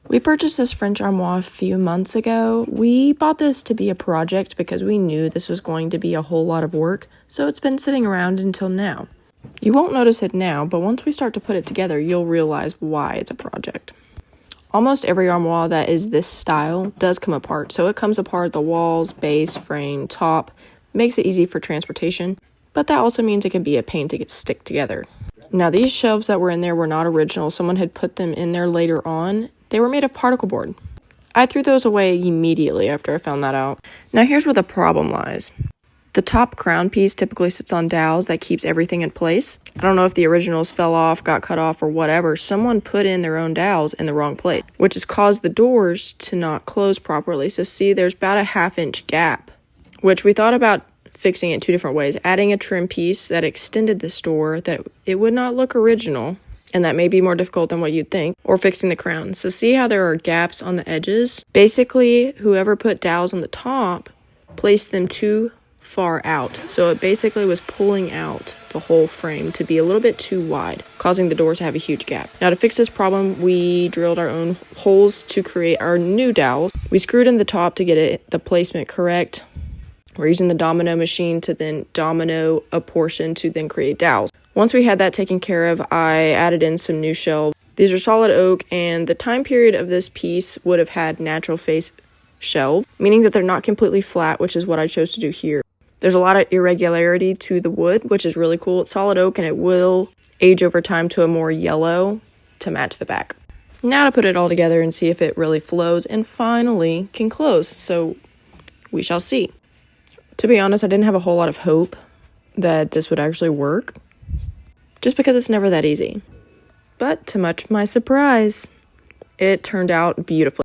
We purchased this French armoire a few months ago. We bought this to be a project because we knew this was going to be a whole lot of work, so it's been sitting around until now. You won't notice it now, but once we start to put it together, you'll realize why it's a project. Almost every armoire that is this style does come apart, so it comes apart the walls, base, frame, top, makes it easy for transportation, but that also means it can be a pain to stick together. Now these shelves that were in there were not original. Someone had put them in there later on. They were made of particle board. I threw those away immediately after I found that out. Now here's where the problem lies. The top crown piece typically sits on dowels that keeps everything in place. I don't know if the originals fell off, got cut off, or whatever. Someone put in their own dowels in the wrong place, which has caused the doors to not close properly. So see, there's about a 1/2 inch gap, which we thought about fixing it 2 different ways. Adding a trim piece that extended this door that it would not look original, and that may be more difficult than what you'd think, or fixing the crown. So see how there are gaps on the edges? Basically, whoever put dowels on the top placed them too far out. So it basically was pulling out the whole frame to be a little bit too wide, causing the doors to have a huge gap. Now to fix this problem, we drilled our own holes to create our new dowels. We screwed in the top to get the placement correct. We're using the domino machine to then domino a portion to then create dowels. Once we had that taken care of, I added in some new shelves. These are solid oak, and the time period of this piece would have had natural face shelves, meaning that they're not completely flat, which is what I chose to do here. There's a lot of irregularity to the wood, which is really cool. It's solid oak, and it will age over time to a more yellow to match the back. Now to put it all together and see if it really flows and finally can close. So we shall see. To be honest, I didn't have a whole lot of hope that this would actually work, just because it's never that easy. But to much my surprise, it turned out beautifully.